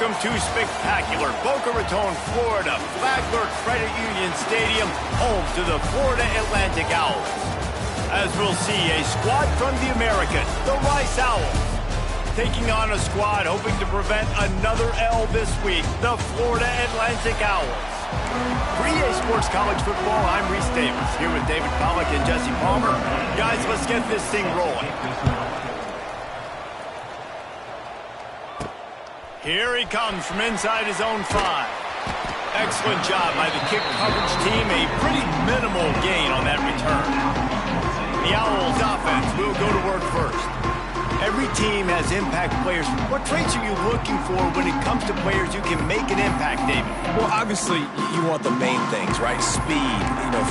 Welcome to spectacular Boca Raton, Florida, Flagler Credit Union Stadium, home to the Florida Atlantic Owls. As we'll see, a squad from the American, the Rice Owls, taking on a squad hoping to prevent another L this week, the Florida Atlantic Owls. For EA Sports College Football, I'm Reese Davis, here with David Pollack and Jesse Palmer. Guys, let's get this thing rolling. Here he comes from inside his own 5. Excellent job by the kick coverage team. A pretty minimal gain on that return. The Owls offense will go to work first. Every team has impact players. What traits are you looking for when it comes to players who can make an impact, David? Well, obviously, you want the main things, right? Speed,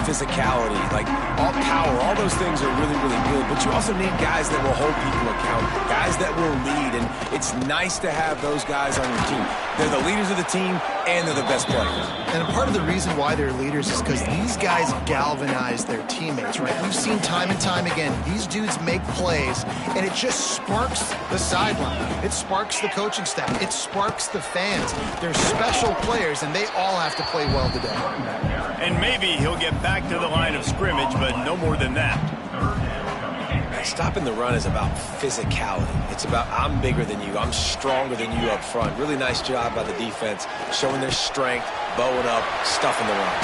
physicality, like all power. All those things are really, really good. But you also need guys that will hold people accountable, guys that will lead. And it's nice to have those guys on your team. They're the leaders of the team, and they're the best players. And part of the reason why they're leaders is because these guys galvanize their teammates, right? We've seen time and time again, these dudes make plays, and it just sparks the sideline. It sparks the coaching staff. It sparks the fans. They're special players, and they all have to play well today. And maybe he'll get back to the line of scrimmage, but no more than that. Stopping the run is about physicality. It's about I'm bigger than you. I'm stronger than you up front. Really nice job by the defense, showing their strength, bowing up, stuffing the run.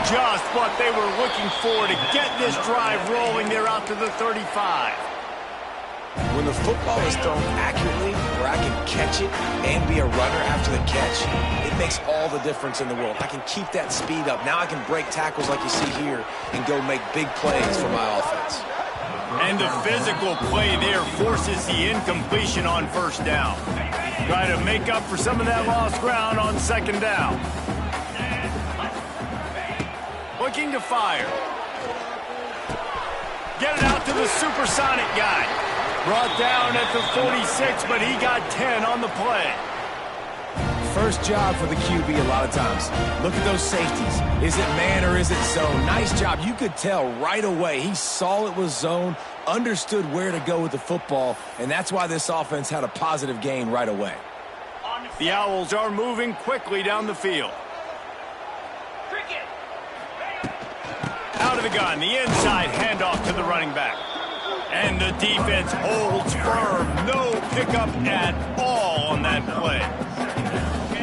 Just what they were looking for to get this drive rolling. They're out to the 35. When the football is thrown accurately, where I can catch it and be a runner after the catch, it makes all the difference in the world. I can keep that speed up. Now I can break tackles like you see here and go make big plays for my offense. And the physical play there forces the incompletion on first down. Try to make up for some of that lost ground on second down. Looking to fire. Get it out to the supersonic guy. Brought down at the 46, but he got 10 on the play. First job for the QB a lot of times. Look at those safeties. Is it man or is it zone? Nice job. You could tell right away. He saw it was zone, understood where to go with the football, and that's why this offense had a positive gain right away. The Owls are moving quickly down the field. Out of the gun, the inside handoff to the running back. And the defense holds firm. No pickup at all on that play.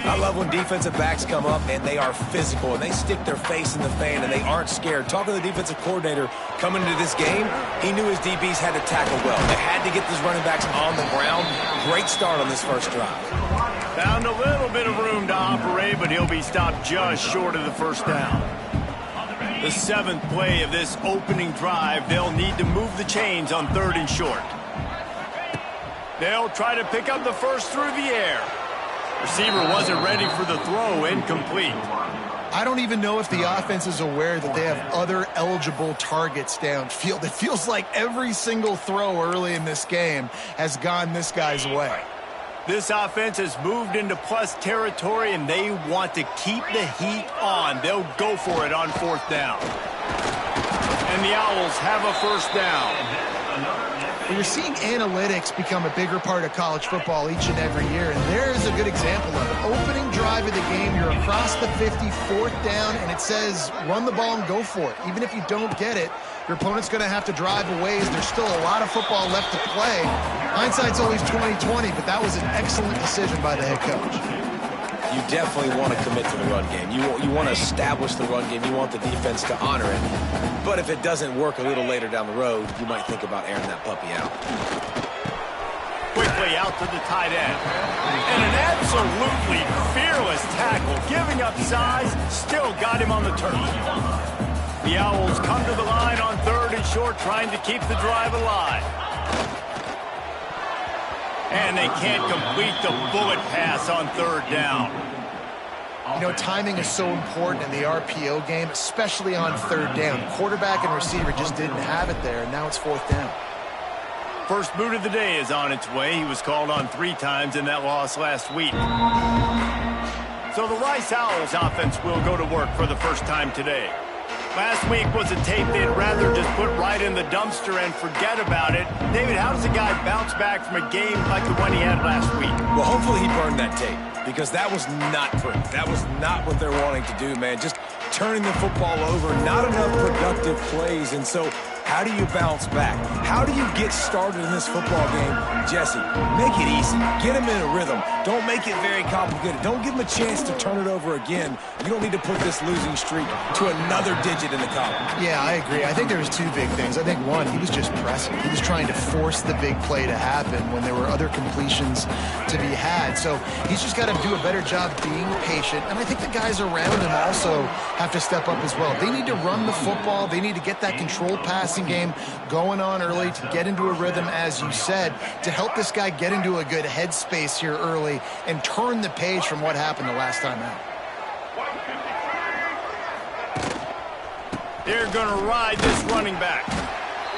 I love when defensive backs come up and they are physical and they stick their face in the fan and they aren't scared. Talking to the defensive coordinator coming into this game, he knew his DBs had to tackle well. They had to get these running backs on the ground. Great start on this first drive. Found a little bit of room to operate, but he'll be stopped just short of the first down. The 7th play of this opening drive, they'll need to move the chains on 3rd and short. They'll try to pick up the first through the air. Receiver wasn't ready for the throw, incomplete. I don't even know if the offense is aware that they have other eligible targets downfield. It feels like every single throw early in this game has gone this guy's way. This offense has moved into plus territory, and they want to keep the heat on. They'll go for it on 4th down. And the Owls have a first down. You're seeing analytics become a bigger part of college football each and every year, and there's a good example of it. Opening drive of the game, you're across the 50, 4th down, and it says run the ball and go for it. Even if you don't get it, your opponent's going to have to drive a ways. There's still a lot of football left to play. Hindsight's always 20/20, but that was an excellent decision by the head coach. You definitely want to commit to the run game. You want to establish the run game. You want the defense to honor it. But if it doesn't work a little later down the road, you might think about airing that puppy out. Quickly out to the tight end. And an absolutely fearless tackle. Giving up size, still got him on the turf. The Owls come to the line on 3rd and short, trying to keep the drive alive. And they can't complete the bullet pass on 3rd down. Timing is so important in the RPO game, especially on 3rd down. Quarterback and receiver just didn't have it there, and now it's 4th down. First boot of the day is on its way. He was called on 3 times in that loss last week. So the Rice Owls offense will go to work for the first time today. Last week was a tape they'd rather just put right in the dumpster and forget about it. David, how does a guy bounce back from a game like the one he had last week? Well, hopefully he burned that tape, because that was not pretty. That was not what they're wanting to do, man. Just turning the football over, not enough productive plays. And so how do you bounce back? How do you get started in this football game? Jesse, make it easy. Get him in a rhythm. Don't make it very complicated. Don't give him a chance to turn it over again. You don't need to put this losing streak to another digit in the column. Yeah, I agree. I think there was two big things. I think, one, he was just pressing. He was trying to force the big play to happen when there were other completions to be had. So he's just got to do a better job being patient. And I think the guys around him also have to step up as well. They need to run the football. They need to get that controlled passing game going on early to get into a rhythm, as you said, to help this guy get into a good headspace here early and turn the page from what happened the last time out. They're going to ride this running back.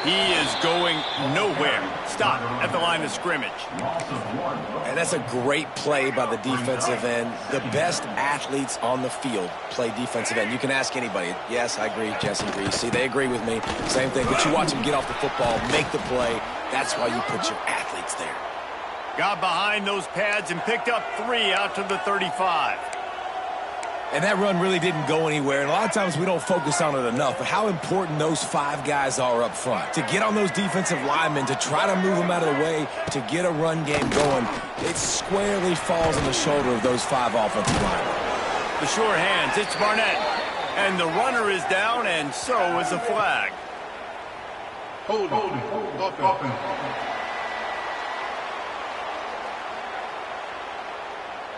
He is going nowhere. Stop at the line of scrimmage. And that's a great play by the defensive end. The best athletes on the field play defensive end. You can ask anybody. Yes, I agree. Jesse agrees. See, they agree with me. Same thing. But you watch them get off the football, make the play. That's why you put your athletes there. Got behind those pads and picked up 3 out to the 35. And that run really didn't go anywhere. And a lot of times we don't focus on it enough, but how important those 5 guys are up front. To get on those defensive linemen, to try to move them out of the way, to get a run game going, it squarely falls on the shoulder of those 5 offensive linemen. The sure hands, it's Barnett. And the runner is down, and so is a flag. Hold offense.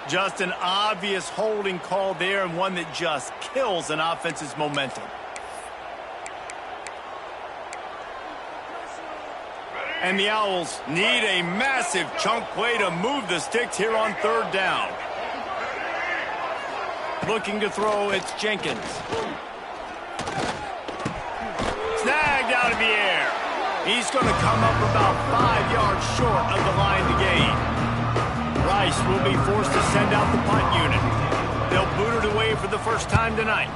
Just an obvious holding call there, and one that just kills an offense's momentum. And the Owls need a massive chunk play to move the sticks here on 3rd down. Looking to throw, it's Jenkins. Snagged out of the air. He's going to come up about 5 yards short of the line to gain. Rice will be forced to send out the punt unit. They'll boot it away for the first time tonight.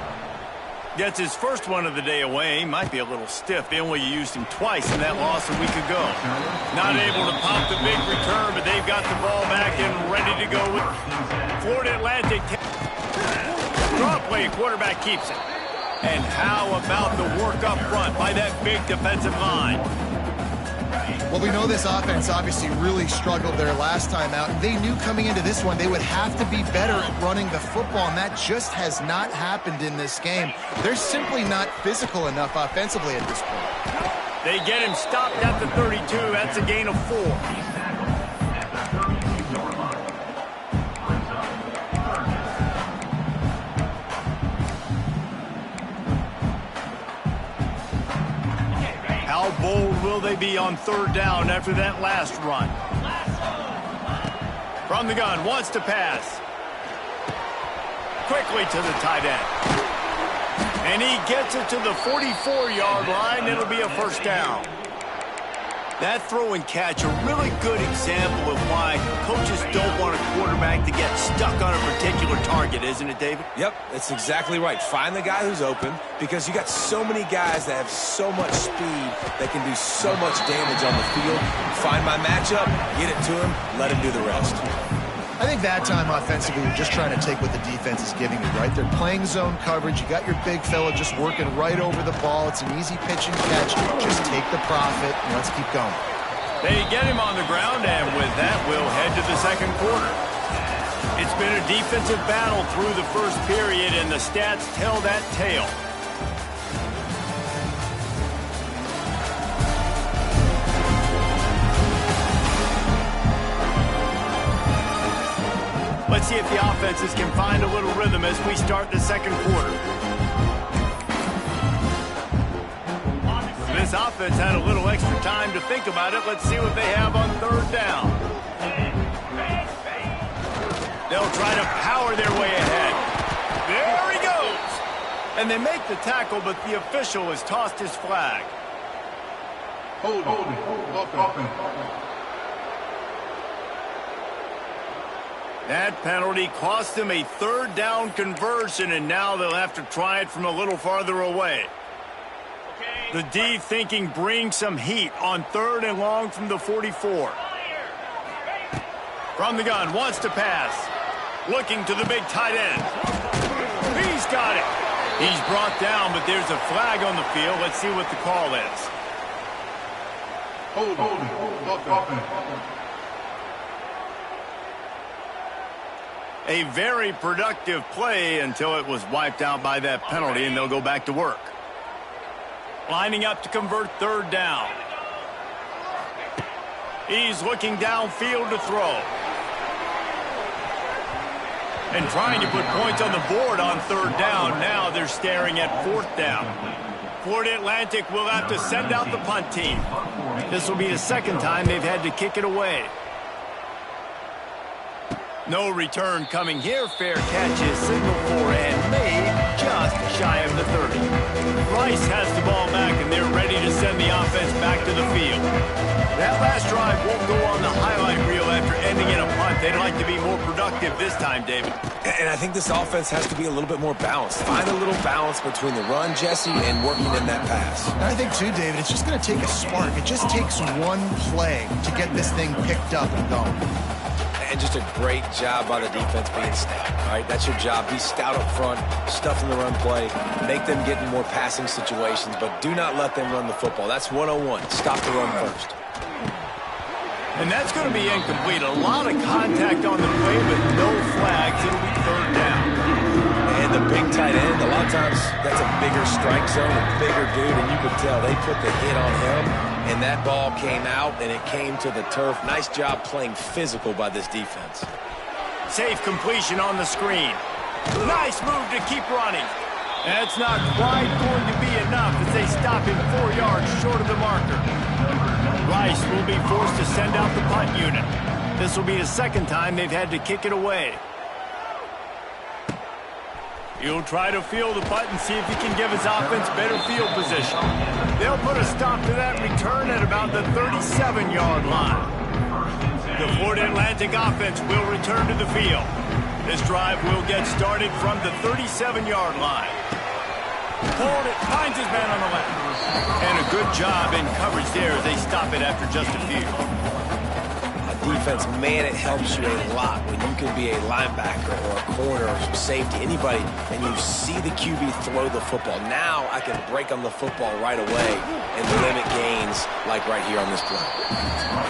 Gets his first one of the day away. Might be a little stiff. They only used him twice in that loss a week ago. Not able to pop the big return, but they've got the ball back and ready to go. Florida Atlantic. Draw play, quarterback keeps it. And how about the work up front by that big defensive line? Well, we know this offense obviously really struggled their last time out. They knew coming into this one they would have to be better at running the football, and that just has not happened in this game. They're simply not physical enough offensively at this point. They get him stopped at the 32. That's a gain of 4. How bold will they be on 3rd down after that last run? From the gun, wants to pass. Quickly to the tight end. And he gets it to the 44-yard line. It'll be a 1st down. That throw and catch, a really good example of why coaches don't want a quarterback to get stuck on a particular target, isn't it, David? Yep, that's exactly right. Find the guy who's open, because you got so many guys that have so much speed that can do so much damage on the field. Find my matchup, get it to him, let him do the rest. I think that time offensively, you're just trying to take what the defense is giving you, right? They're playing zone coverage. You got your big fella just working right over the ball. It's an easy pitch and catch. Just take the profit and let's keep going. They get him on the ground, and with that, we'll head to the 2nd quarter. It's been a defensive battle through the 1st period, and the stats tell that tale. Let's see if the offenses can find a little rhythm as we start the 2nd quarter. This offense had a little extra time to think about it. Let's see what they have on 3rd down. They'll try to power their way ahead. There he goes. And they make the tackle, but the official has tossed his flag. Hold offense. That penalty cost them a third down conversion, and now they'll have to try it from a little farther away. The D thinking bring some heat on 3rd and long from the 44. From the gun, wants to pass. Looking to the big tight end. He's got it. He's brought down, but there's a flag on the field. Let's see what the call is. Hold. A very productive play until it was wiped out by that penalty, and they'll go back to work. Lining up to convert 3rd down. He's looking downfield to throw. And trying to put points on the board on 3rd down. Now they're staring at 4th down. Florida Atlantic will have to send out the punt team. This will be the 2nd time they've had to kick it away. No return coming here. Fair catch is signaled for and made just shy of the 30. Rice has the ball back, and they're ready to send the offense back to the field. That last drive won't go on the highlight reel after ending in a punt. They'd like to be more productive this time, David. And I think this offense has to be a little bit more balanced. Find a little balance between the run, Jesse, and working in that pass. And I think, too, David, it's just going to take a spark. It just takes one play to get this thing picked up and going. And just a great job by the defense being stout. All right, that's your job. Be stout up front, stuff in the run play, make them get in more passing situations, but do not let them run the football. That's 101. Stop the run first. And that's going to be incomplete. A lot of contact on the play, but no flags. It'll be 3rd down. And the big tight end, a lot of times that's a bigger strike zone, a bigger dude, and you can tell they put the hit on him, and that ball came out, and it came to the turf. Nice job playing physical by this defense. Safe completion on the screen. Nice move to keep running. That's not quite going to be enough as they stop him 4 yards short of the marker. Rice will be forced to send out the punt unit. This will be the 2nd time they've had to kick it away. He'll try to field the punt and see if he can give his offense better field position. They'll put a stop to that return at about the 37-yard line. The Florida Atlantic offense will return to the field. This drive will get started from the 37-yard line. Pulled it, finds his man on the left. And a good job in coverage there as they stop it after just a few. Defense, man, it helps you a lot when you can be a linebacker or a corner or some safety, anybody, and you see the QB throw the football. Now I can break on the football right away and limit gains like right here on this play.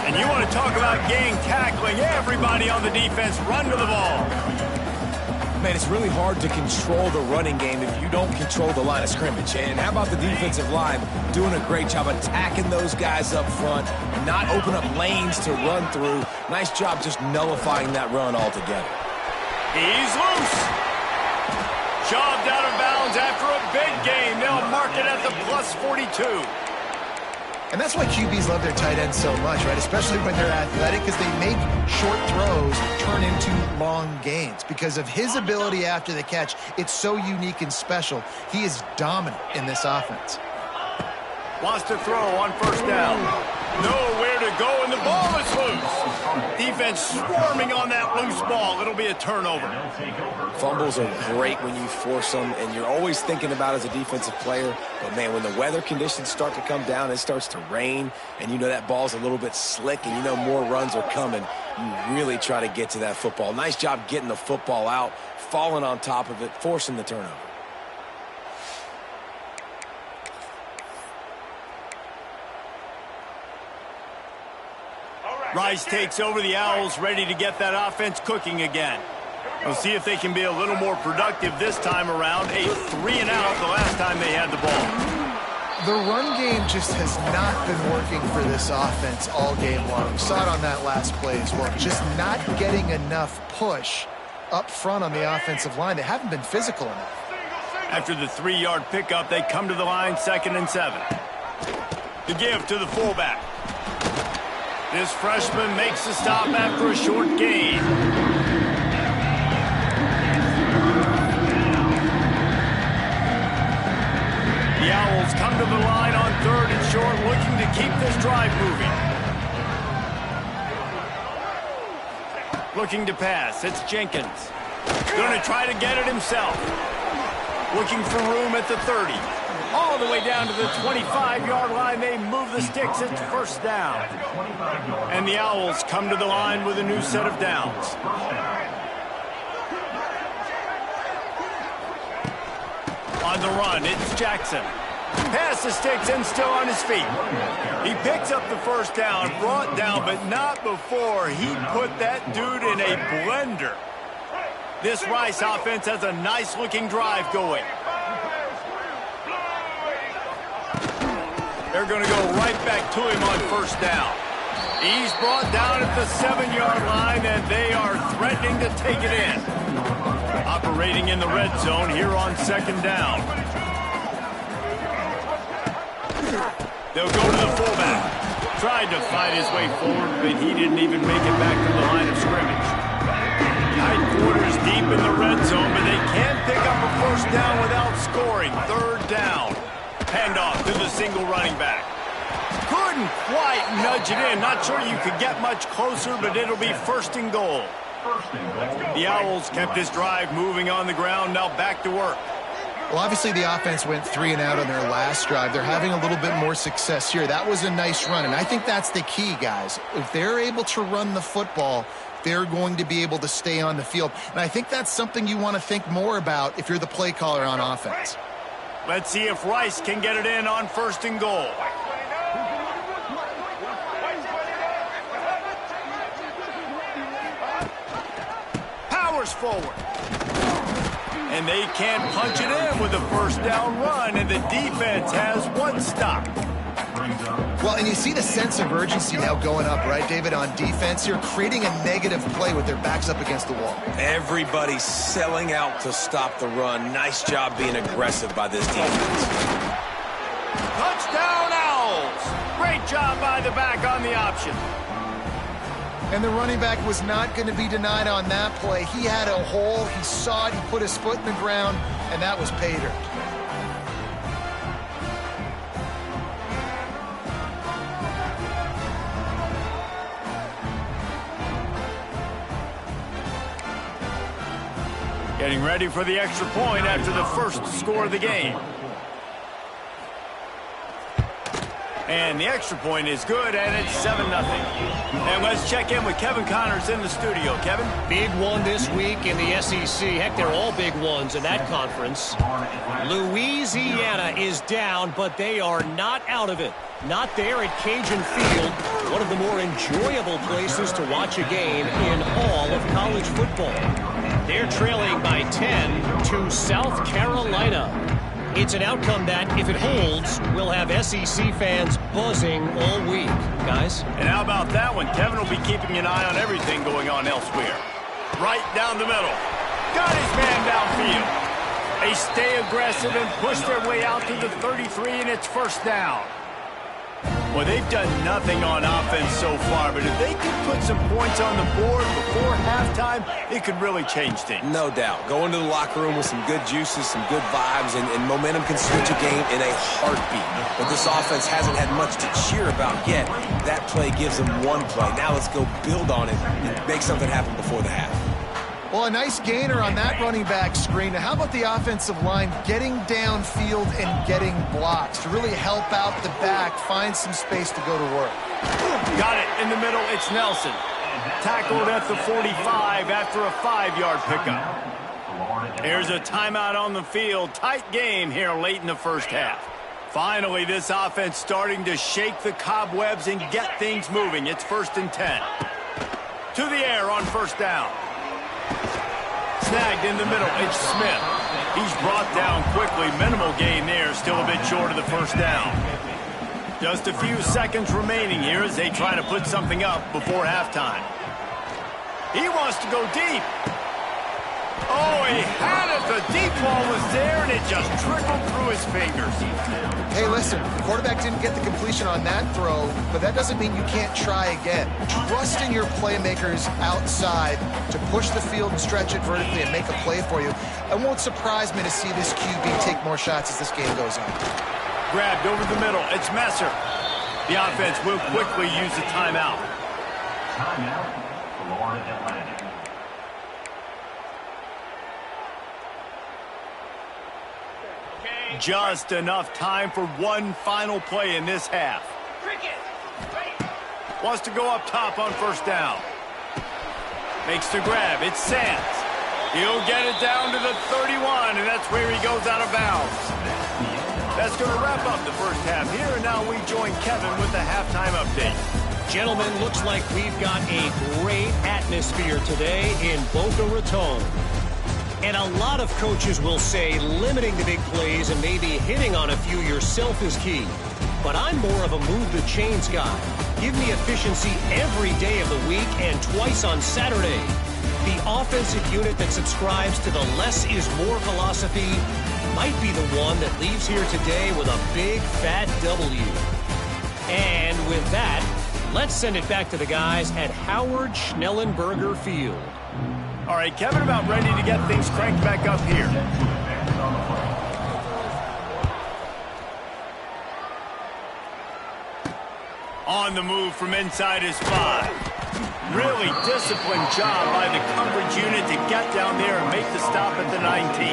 And you want to talk about gang tackling. Everybody on the defense run to the ball. Man, it's really hard to control the running game if you don't control the line of scrimmage. And how about the defensive line doing a great job attacking those guys up front, not open up lanes to run through. Nice job just nullifying that run altogether. He's loose. Shoved out of bounds after a big game. They'll mark it at the plus 42. And that's why QBs love their tight ends so much, right? Especially when they're athletic, because they make short throws turn into long gains. Because of his ability after the catch, it's so unique and special. He is dominant in this offense. Wants to throw on 1st down. Nowhere to go, and the ball is loose. Defense swarming on that loose ball. It'll be a turnover. Fumbles are great when you force them, and you're always thinking about as a defensive player. But, man, when the weather conditions start to come down, it starts to rain, and you know that ball's a little bit slick, and you know more runs are coming, you really try to get to that football. Nice job getting the football out, falling on top of it, forcing the turnover. Rice takes over the Owls, ready to get that offense cooking again. We'll see if they can be a little more productive this time around. A 3-and-out the last time they had the ball. The run game just has not been working for this offense all game long. We saw it on that last play as well. Just not getting enough push up front on the offensive line. They haven't been physical enough. After the 3-yard pickup, they come to the line, 2nd and 7. The give to the fullback. This freshman makes the stop after a short gain. The Owls come to the line on 3rd and short, looking to keep this drive moving. Looking to pass. It's Jenkins. Going to try to get it himself. Looking for room at the 30. All the way down to the 25-yard line. They move the sticks. It's first down. And the Owls come to the line with a new set of downs. On the run, it's Jackson. Past the sticks and still on his feet. He picks up the first down, brought down, but not before he put that dude in a blender. This Rice offense has a nice-looking drive going. They're going to go right back to him on first down. He's brought down at the 7-yard line, and they are threatening to take it in. Operating in the red zone here on second down. They'll go to the fullback. Tried to fight his way forward, but he didn't even make it back to the line of scrimmage. Tight quarters deep in the red zone, but they can't pick up a first down without scoring. Third down. Handoff to the single running back. Couldn't quite nudge it in. Not sure you could get much closer, but it'll be first and goal. The Owls kept this drive moving on the ground. Now back to work. Well, obviously the offense went 3 and out on their last drive. They're having a little bit more success here. That was a nice run, and I think that's the key, guys. If they're able to run the football, they're going to be able to stay on the field. And I think that's something you want to think more about if you're the play caller on offense. Let's see if Rice can get it in on first and goal. Powers forward. And they can't punch it in with a first down run, and the defense has one stop. Well, and you see the sense of urgency now going up, right, David, on defense here, creating a negative play with their backs up against the wall. Everybody's selling out to stop the run. Nice job being aggressive by this defense. Touchdown, Owls! Great job by the back on the option. And the running back was not going to be denied on that play. He had a hole, he saw it, he put his foot in the ground, and that was pay dirt. Getting ready for the extra point after the first score of the game. And the extra point is good, and it's 7-0. And let's check in with Kevin Connors in the studio. Kevin? Big one this week in the SEC. Heck, they're all big ones in that conference. Louisiana is down, but they are not out of it. Not there at Cajun Field, one of the more enjoyable places to watch a game in all of college football. They're trailing by 10 to South Carolina. It's an outcome that, if it holds, will have SEC fans buzzing all week. Guys? And how about that one? Kevin will be keeping an eye on everything going on elsewhere. Right down the middle. Got his man downfield. They stay aggressive and push their way out to the 33, and it's first down. Well, they've done nothing on offense so far, but if they could put some points on the board before halftime, it could really change things. No doubt. Go into the locker room with some good juices, some good vibes, and momentum can switch a game in a heartbeat. But this offense hasn't had much to cheer about yet. That play gives them one play. Now let's go build on it and make something happen before the half. Well, a nice gainer on that running back screen. Now, how about the offensive line getting downfield and getting blocks to really help out the back, find some space to go to work? Got it in the middle. It's Nelson. Tackled at the 45 after a 5-yard pickup. Here's a timeout on the field. Tight game here late in the first half. Finally, this offense starting to shake the cobwebs and get things moving. It's 1st and 10. To the air on first down. Snagged in the middle, it's Smith. He's brought down quickly. Minimal gain there, still a bit short of the first down. Just a few seconds remaining here as they try to put something up before halftime. He wants to go deep. Oh, he had it. The deep ball was there, and it just trickled through his fingers. Hey, listen, the quarterback didn't get the completion on that throw, but that doesn't mean you can't try again. Trust in your playmakers outside to push the field and stretch it vertically and make a play for you. It won't surprise me to see this QB take more shots as this game goes on. Grabbed over the middle. It's Messer. The offense will quickly use the timeout. Timeout, Florida Atlantic. Just enough time for one final play in this half. Wants to go up top on first down. Makes the grab. It's Sands. He'll get it down to the 31, and that's where he goes out of bounds. That's going to wrap up the first half here, and now we join Kevin with the halftime update. Gentlemen, looks like we've got a great atmosphere today in Boca Raton. And a lot of coaches will say limiting the big plays and maybe hitting on a few yourself is key. But I'm more of a move the chains guy. Give me efficiency every day of the week and twice on Saturday. The offensive unit that subscribes to the less is more philosophy might be the one that leaves here today with a big fat W. And with that, let's send it back to the guys at Howard Schnellenberger Field. All right, Kevin, about ready to get things cranked back up here. On the move from inside his 5. Really disciplined job by the coverage unit to get down there and make the stop at the 19.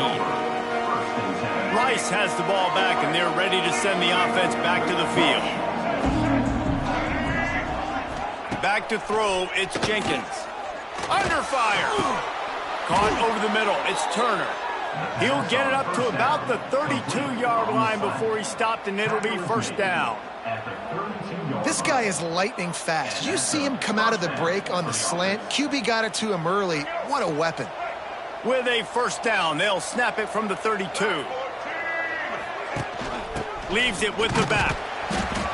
Rice has the ball back, and they're ready to send the offense back to the field. Back to throw, it's Jenkins. Under fire. Caught over the middle, it's Turner. He'll get it up to about the 32-yard line before he stopped, and it'll be first down. This guy is lightning fast. Did you see him come out of the break on the slant? QB got it to him early. What a weapon. With a first down, they'll snap it from the 32. Leaves it with the back.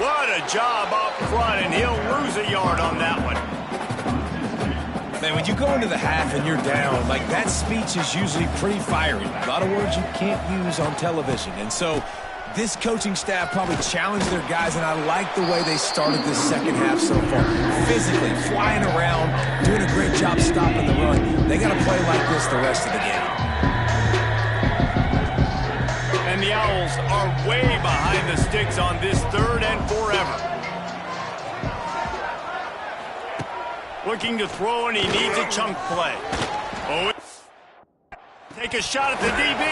What a job up front, and he'll lose a yard on that one. Man, when you go into the half and you're down, like that speech is usually pretty fiery. A lot of words you can't use on television. And so this coaching staff probably challenged their guys, and I like the way they started this second half so far. Physically, flying around, doing a great job stopping the run. They got to play like this the rest of the game. And the Owls are way behind the sticks on this third and forever. Looking to throw, and he needs a chunk play. Oh, take a shot at the DB.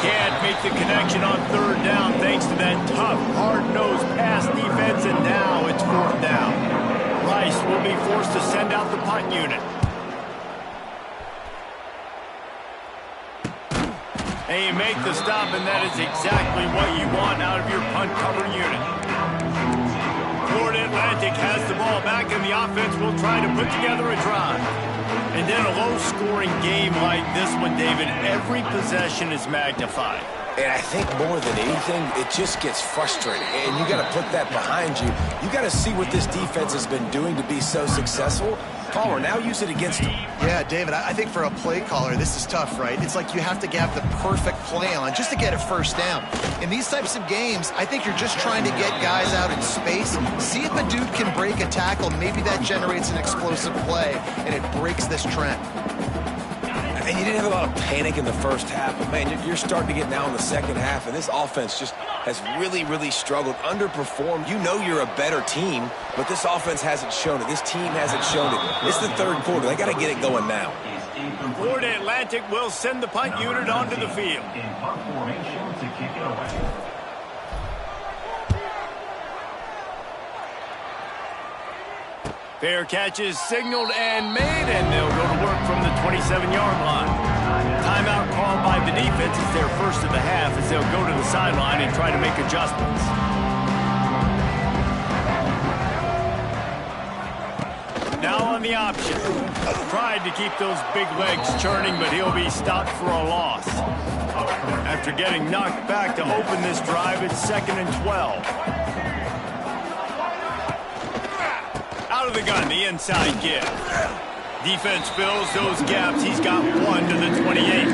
Can't make the connection on third down thanks to that tough, hard-nosed pass defense, and now it's fourth down. Rice will be forced to send out the punt unit. And you make the stop, and that is exactly what you want out of your punt cover unit. Florida Atlantic has the ball back, and the offense will try to put together a drive. And in a low-scoring game like this one, David, every possession is magnified. And I think more than anything, it just gets frustrating. And you got to put that behind you. You got to see what this defense has been doing to be so successful. Palmer, now use it against him. Yeah, David, I think for a play caller, this is tough, right? It's like you have to have the perfect play on just to get a first down. In these types of games, I think you're just trying to get guys out in space, see if a dude can break a tackle. Maybe that generates an explosive play, and it breaks this trend. And you didn't have a lot of panic in the first half, but, man, you're starting to get now in the second half, and this offense just has really, really struggled, underperformed. You know you're a better team, but this offense hasn't shown it. This team hasn't shown it. It's the third quarter. They got to get it going now. Florida Atlantic will send the punt unit onto the field. Fair catch is signaled and made, and they'll go to work from the 27-yard line. Timeout called by the defense. It's their first of the half as they'll go to the sideline and try to make adjustments. Now on the option. Tried to keep those big legs churning, but he'll be stopped for a loss. After getting knocked back to open this drive, it's 2nd and 12. Out of the gun, the inside give. Defense fills those gaps. He's got one to the 28.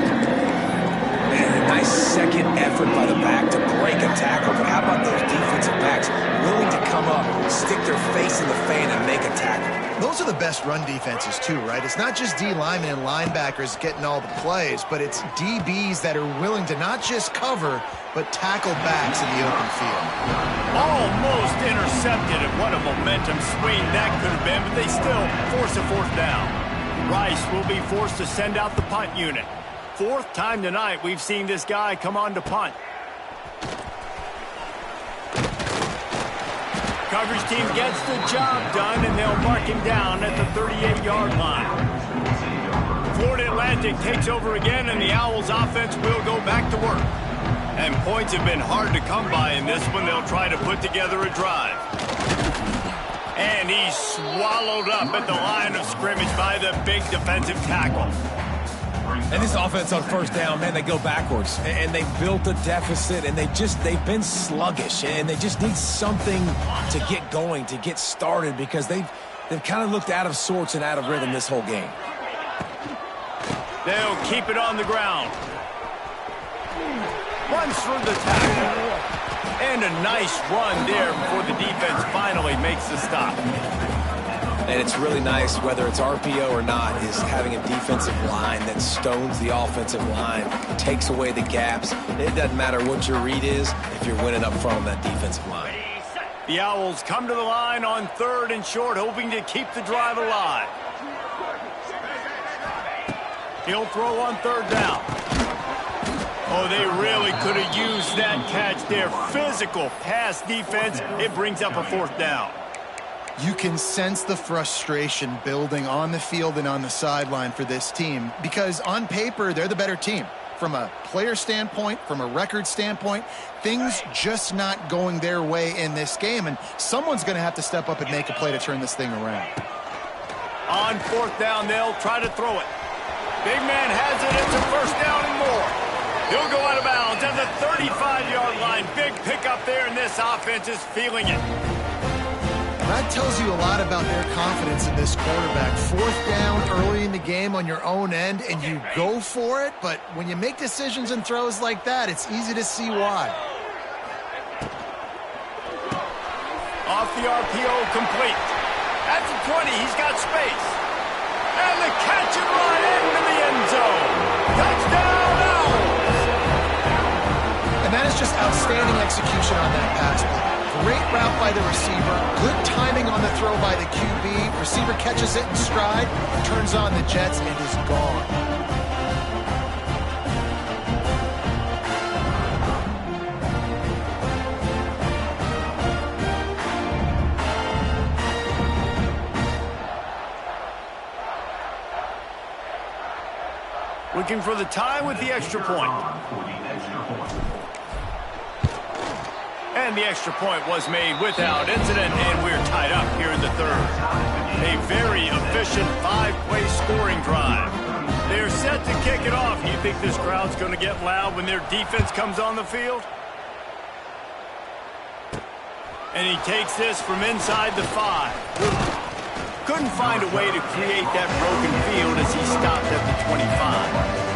Man, a nice second effort by the back to break a tackle. But how about those defensive backs willing to come up, stick their face in the fan, and make a tackle? Those are the best run defenses, too, right? It's not just D linemen and linebackers getting all the plays, but it's DBs that are willing to not just cover, but tackle backs in the open field. Almost intercepted, and what a momentum swing that could have been, but they still force a fourth down. Rice will be forced to send out the punt unit. Fourth time tonight we've seen this guy come on to punt. coverage team gets the job done, and they'll mark him down at the 38-yard line. Florida Atlantic takes over again, and the Owls offense will go back to work. And points have been hard to come by in this one. They'll try to put together a drive. And he's swallowed up at the line of scrimmage by the big defensive tackle. And this offense on first down, man, they go backwards. And they built a deficit, and they've been sluggish. And they just need something to get going, to get started, because they've kind of looked out of sorts and out of rhythm this whole game. They'll keep it on the ground. Runs through the tackle. And a nice run there before the defense finally makes the stop. And it's really nice, whether it's RPO or not, is having a defensive line that stones the offensive line, takes away the gaps. It doesn't matter what your read is if you're winning up front on that defensive line. The Owls come to the line on 3rd and short, hoping to keep the drive alive. He'll throw on 3rd down. Oh, they really could have used that catch there. Physical pass defense. It brings up a 4th down. You can sense the frustration building on the field and on the sideline for this team, because on paper, they're the better team. From a player standpoint, from a record standpoint, things just not going their way in this game, and someone's going to have to step up and make a play to turn this thing around. On 4th down, they'll try to throw it. Big man has it. It's a 1st down and more. He'll go out of bounds at the 35-yard line. Big pickup there, and this offense is feeling it. That tells you a lot about their confidence in this quarterback. 4th down early in the game on your own end, and you go for it, but when you make decisions and throws like that, it's easy to see why. Off the RPO, complete. At the 20, he's got space. And the catch and run into the end zone. Touchdown, Owls! And that is just outstanding execution on that pass play. Great route by the receiver, good timing on the throw by the QB. Receiver catches it in stride, turns on the jets, and is gone. Looking for the tie with the extra point. And the extra point was made without incident, and we're tied up here in the 3rd. A very efficient 5-play scoring drive. They're set to kick it off. You think this crowd's going to get loud when their defense comes on the field? And he takes this from inside the 5. Couldn't find a way to create that broken field as he stopped at the 25.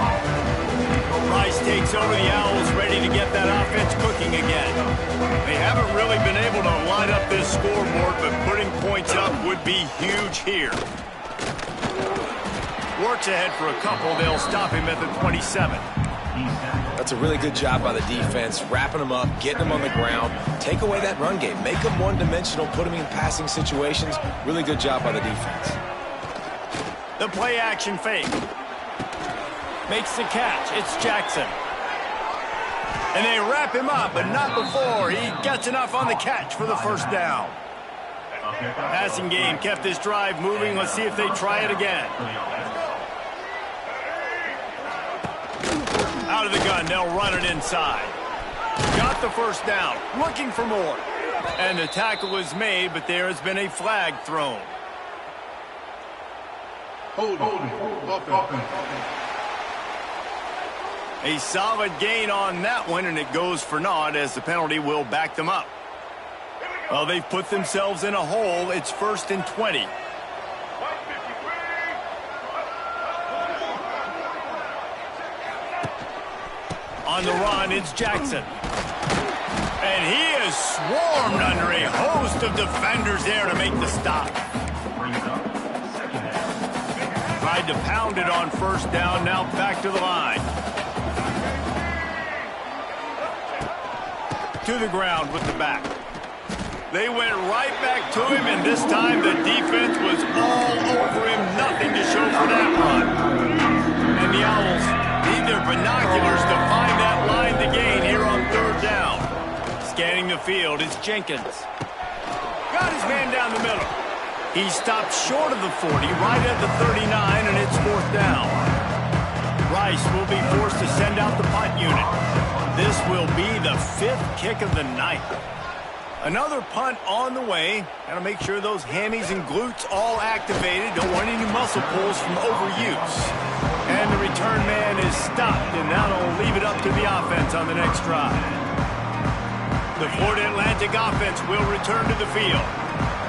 Rice takes over the Owls, ready to get that offense cooking again. They haven't really been able to line up this scoreboard, but putting points up would be huge here. Works ahead for a couple. They'll stop him at the 27. That's a really good job by the defense, wrapping them up, getting them on the ground, take away that run game, make them one-dimensional, put them in passing situations. Really good job by the defense. The play-action fake. Makes the catch. It's Jackson. And they wrap him up, but not before he gets enough on the catch for the 1st down. Passing game kept this drive moving. Let's see if they try it again. Out of the gun, they'll run it inside. Got the 1st down, looking for more. And the tackle is made, but there has been a flag thrown. Hold on. A solid gain on that one, and it goes for naught as the penalty will back them up. Well, they've put themselves in a hole. It's 1st and 20. On the run, it's Jackson. And he is swarmed under a host of defenders there to make the stop. Tried to pound it on 1st down, now back to the line. To the ground with the back. They went right back to him, and this time the defense was all over him. Nothing to show for that run. And the Owls need their binoculars to find that line to gain here on 3rd down. Scanning the field, it's Jenkins. man down the middle. He stopped short of the 40, right at the 39, and it's 4th down. Rice will be forced to send out the punt unit. This will be the 5th kick of the night. Another punt on the way. Got to make sure those hammies and glutes all activated. Don't want any muscle pulls from overuse. And the return man is stopped, and that'll leave it up to the offense on the next drive. The Florida Atlantic offense will return to the field.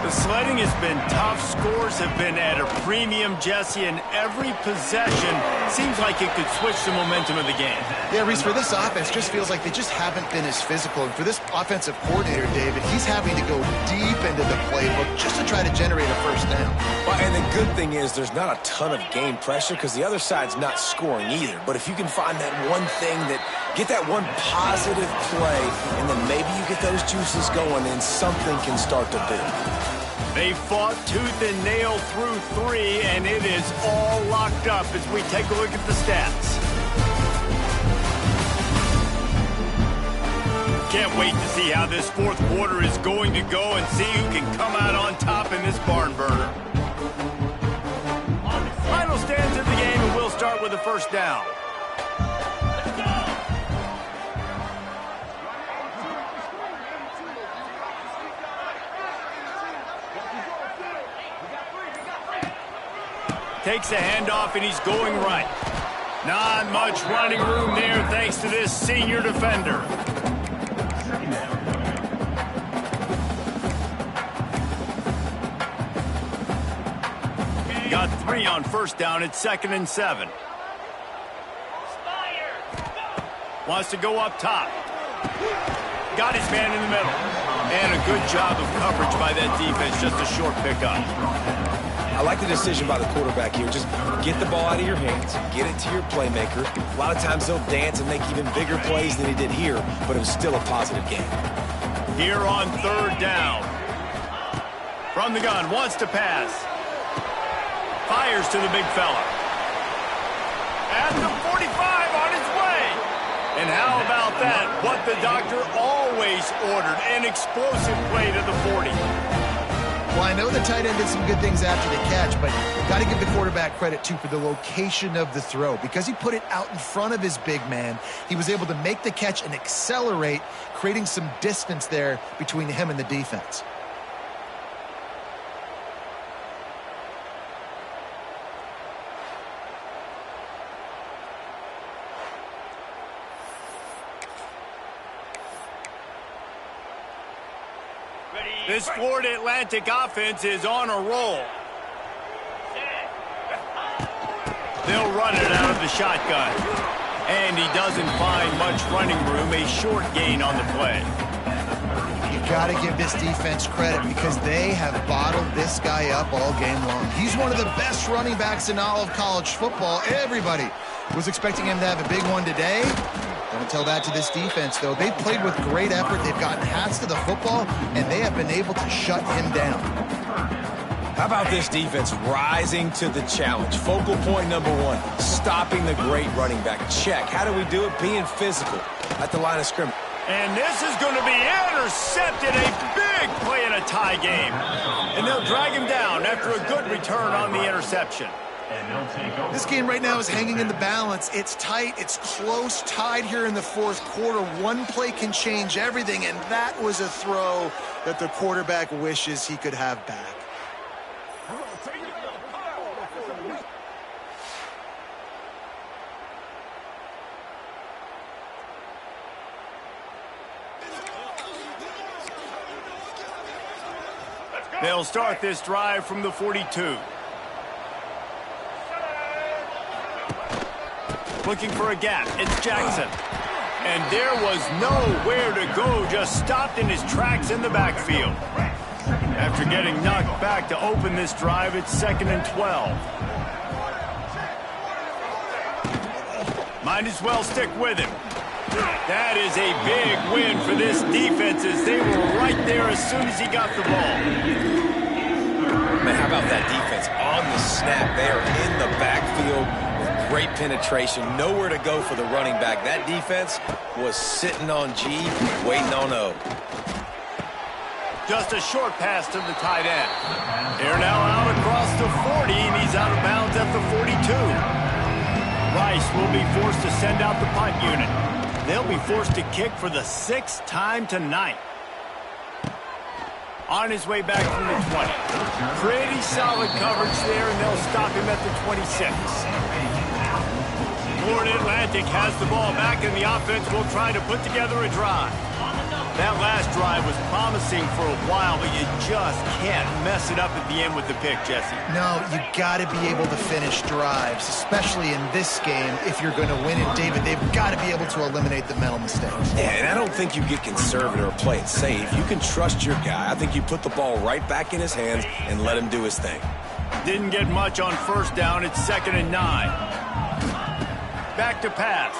The sledding has been tough. Scores have been at a premium, Jesse, and every possession seems like it could switch the momentum of the game. Yeah, Reese, for this offense, just feels like they just haven't been as physical. And for this offensive coordinator, David, he's having to go deep into the playbook just to try to generate a first down. Well, and the good thing is there's not a ton of game pressure because the other side's not scoring either. But if you can find that one thing get that one positive play, and then maybe you get those juices going, and something can start to build. They fought tooth and nail through 3, and it is all locked up as we take a look at the stats. Can't wait to see how this 4th quarter is going to go and see who can come out on top in this barn burner. Final stands of the game, and we'll start with the first down. Takes a handoff, and he's going right. Not much running room there thanks to this senior defender. Got 3 on first down. It's 2nd and 7. Wants to go up top. Got his man in the middle. And a good job of coverage by that defense. Just a short pickup. I like the decision by the quarterback here. Just get the ball out of your hands, get it to your playmaker. A lot of times they'll dance and make even bigger plays than he did here, but it was still a positive game. Here on 3rd down. From the gun, wants to pass. Fires to the big fella. At the 45 on his way. And how about that? What the doctor always ordered, an explosive play to the 40. Well, I know the tight end did some good things after the catch, but got to give the quarterback credit, too, for the location of the throw. Because he put it out in front of his big man, he was able to make the catch and accelerate, creating some distance there between him and the defense. This Florida Atlantic offense is on a roll. They'll run it out of the shotgun. And he doesn't find much running room, a short gain on the play. You got to give this defense credit because they have bottled this guy up all game long. He's one of the best running backs in all of college football. Everybody was expecting him to have a big one today. Don't tell that to this defense, though. They've played with great effort. They've gotten hats to the football, and they have been able to shut him down. How about this defense rising to the challenge? Focal point number 1, stopping the great running back. Check. How do we do it? Being physical at the line of scrimmage. And this is going to be intercepted. A big play in a tie game. And they'll drag him down after a good return on the interception. This game right now is hanging in the balance. It's tight. It's close, tied here in the 4th quarter. One play can change everything, and that was a throw that the quarterback wishes he could have back. They'll start this drive from the 42. Looking for a gap. It's Jackson. And there was nowhere to go. Just stopped in his tracks in the backfield. After getting knocked back to open this drive, it's 2nd and 12. Might as well stick with him. That is a big win for this defense as they were right there as soon as he got the ball. Man, how about that defense on the snap there in the backfield with great penetration, nowhere to go for the running back. That defense was sitting on G, waiting on O. Just a short pass to the tight end. They're now out across the 40, and he's out of bounds at the 42. Rice will be forced to send out the punt unit. They'll be forced to kick for the 6th time tonight. On his way back from the 20. Pretty solid coverage there, and they'll stop him at the 26. Florida Atlantic has the ball back, and the offense will try to put together a drive. That last drive was promising for a while, but you just can't mess it up at the end with the pick, Jesse. No, you got to be able to finish drives, especially in this game. If you're going to win it, David, they've got to be able to eliminate the mental mistakes. Yeah, and I don't think you get conservative or play it safe. You can trust your guy. I think you put the ball right back in his hands and let him do his thing. Didn't get much on first down. It's 2nd and 9. Back to pass.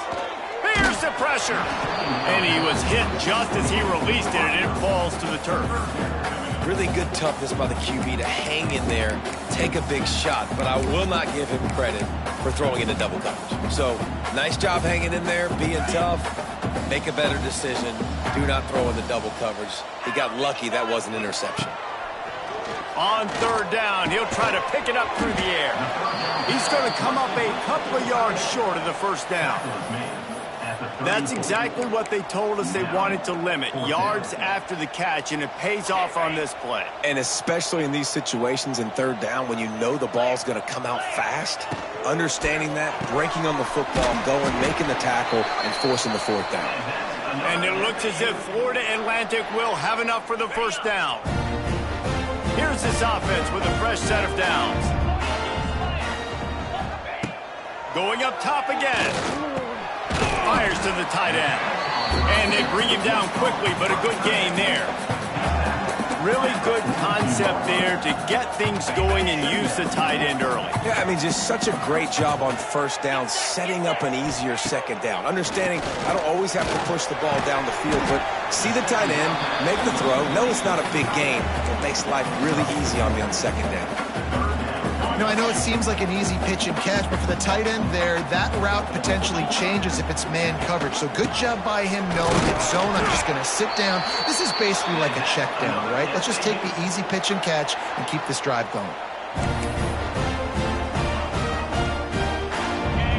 Here's the pressure. And he was hit just as he released it, and it falls to the turf. Really good toughness by the QB to hang in there, take a big shot, but I will not give him credit for throwing into double coverage. So, nice job hanging in there, being tough, make a better decision, do not throw in the double coverage. He got lucky that was an interception. On 3rd down, he'll try to pick it up through the air. He's going to come up a couple of yards short of the 1st down. That's exactly what they told us they wanted to limit, yards after the catch, and it pays off on this play. And especially in these situations in 3rd down when you know the ball's going to come out fast, understanding that, breaking on the football, going, making the tackle, and forcing the 4th down. And it looks as if Florida Atlantic will have enough for the 1st down. Here's this offense with a fresh set of downs. Going up top again. Fires to the tight end. And they bring him down quickly, but a good gain there. Really good concept there to get things going and use the tight end early. Yeah, I mean, just such a great job on 1st down, setting up an easier 2nd down. Understanding I don't always have to push the ball down the field, but see the tight end, make the throw. No, it's not a big gain. It makes life really easy on me on 2nd down. You know, I know it seems like an easy pitch and catch, but for the tight end there, that route potentially changes if it's man coverage. So good job by him knowing that zone, I'm just going to sit down. This is basically like a check down, right? Let's just take the easy pitch and catch and keep this drive going.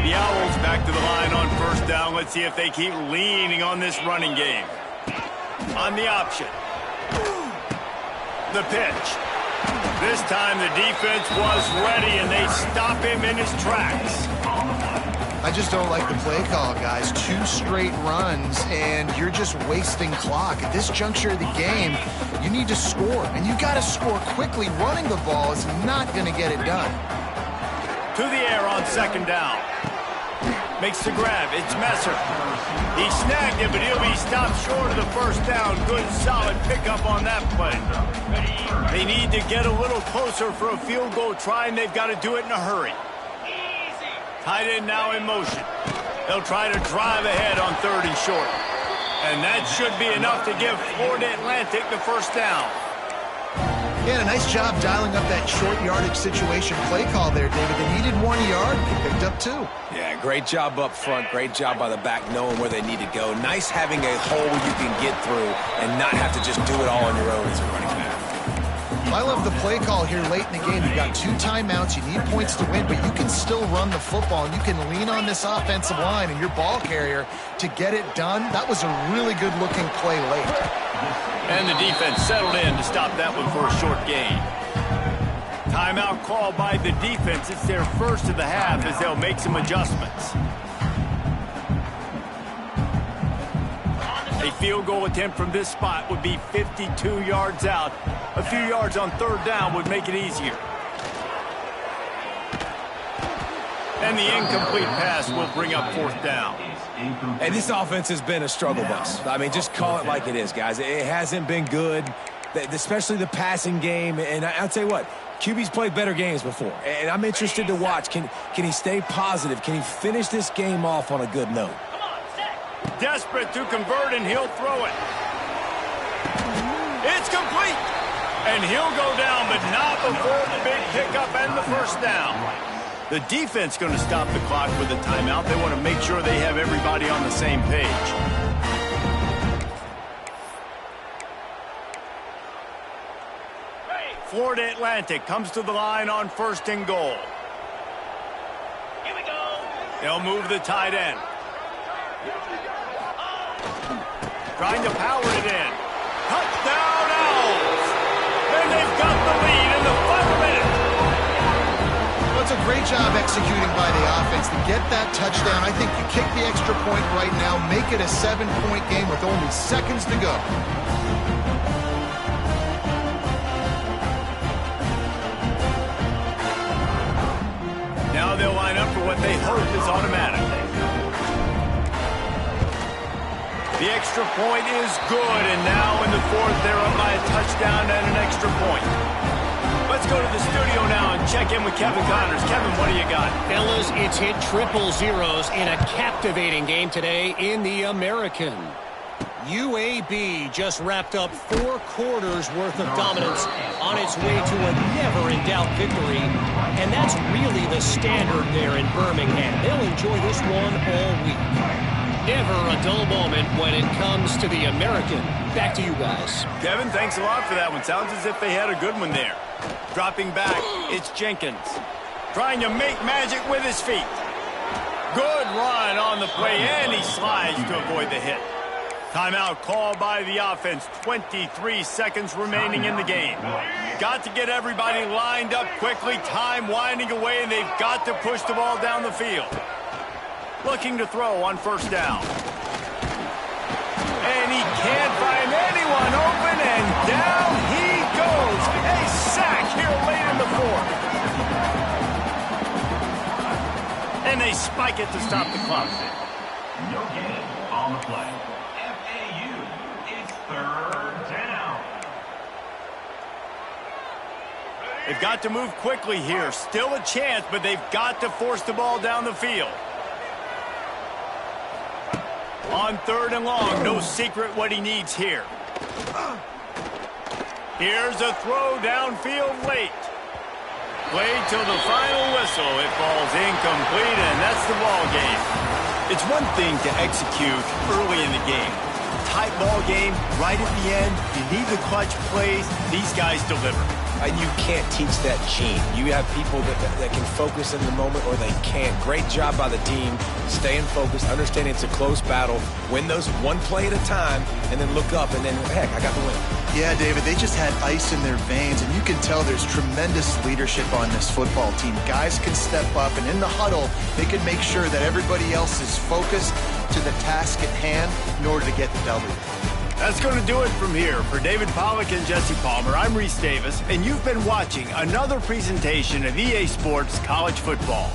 The Owls back to the line on 1st down. Let's see if they keep leaning on this running game. On the option. The pitch. This time the defense was ready, and they stop him in his tracks. I just don't like the play call, guys. 2 straight runs, and you're just wasting clock. At this juncture of the game, you need to score, and you got to score quickly. Running the ball is not going to get it done. To the air on 2nd down. Makes the grab. It's Messer. He snagged it, but he'll be stopped short of the 1st down. Good, solid pickup on that play. They need to get a little closer for a field goal try, and they've got to do it in a hurry. Tight end now in motion. They'll try to drive ahead on 3rd and short. And that should be enough to give Florida Atlantic the 1st down. Yeah, a nice job dialing up that short yardage situation play call there, David. They needed 1 yard. They picked up 2. Yeah, great job up front. Great job by the back knowing where they need to go. Nice having a hole you can get through and not have to just do it all on your own as a running back. I love the play call here late in the game. You've got 2 timeouts. You need points to win, but you can still run the football, and you can lean on this offensive line and your ball carrier to get it done. That was a really good-looking play late. And the defense settled in to stop that one for a short gain. Timeout called by the defense. It's their 1st of the half as they'll make some adjustments. A field goal attempt from this spot would be 52 yards out. A few yards on 3rd down would make it easier. And the incomplete pass will bring up 4th down. Hey, this offense has been a struggle bus. I mean, just call it like it is, guys. It hasn't been good, especially the passing game. And I'll tell you what, QB's played better games before. And I'm interested to watch. Can he stay positive? Can he finish this game off on a good note? Desperate to convert, and he'll throw it. It's complete. And he'll go down, but not before the big pickup and the 1st down. The defense going to stop the clock with a timeout. They want to make sure they have everybody on the same page. Florida Atlantic comes to the line on 1st and goal. Here we go. They'll move the tight end. Trying to power it in. Touchdown Owls! And they've got the lead in the final minute. Well, it's a great job executing by the offense to get that touchdown. I think you kick the extra point right now, make it a 7-point game with only seconds to go. Now they'll line up for what they hope is automatic. The extra point is good, and now in the 4th, they're up by a touchdown and an extra point. Let's go to the studio now and check in with Kevin Connors. Kevin, what do you got? Fellas, it's hit triple zeros in a captivating game today in the American. UAB just wrapped up 4 quarters worth of dominance on its way to a never-in-doubt victory, and that's really the standard there in Birmingham. They'll enjoy this one all week. Never a dull moment when it comes to the American. Back to you guys. Kevin, thanks a lot for that one. Sounds as if they had a good one there. Dropping back, it's Jenkins. Trying to make magic with his feet. Good run on the play, and he slides to avoid the hit. Timeout called by the offense. 23 seconds remaining in the game. Got to get everybody lined up quickly. Time winding away, and they've got to push the ball down the field. Looking to throw on 1st down. And he can't find anyone open, and down he goes. A sack here late in the 4th. And they spike it to stop the clock. No gain on the play. FAU, it's 3rd down. They've got to move quickly here. Still a chance, but they've got to force the ball down the field. On 3rd and long, no secret what he needs here. Here's a throw downfield late. Played till the final whistle. It falls incomplete, and that's the ball game. It's one thing to execute early in the game. Tight ball game, right at the end. You need the clutch plays. These guys deliver. And you can't teach that gene. You have people that can focus in the moment or they can't. Great job by the team, staying focused, understanding it's a close battle, win those one play at a time, and then look up, and then, heck, I got the win. Yeah, David, they just had ice in their veins, and you can tell there's tremendous leadership on this football team. Guys can step up, and in the huddle, they can make sure that everybody else is focused to the task at hand in order to get the W. That's going to do it from here. For David Pollack and Jesse Palmer, I'm Reese Davis, and you've been watching another presentation of EA Sports College Football.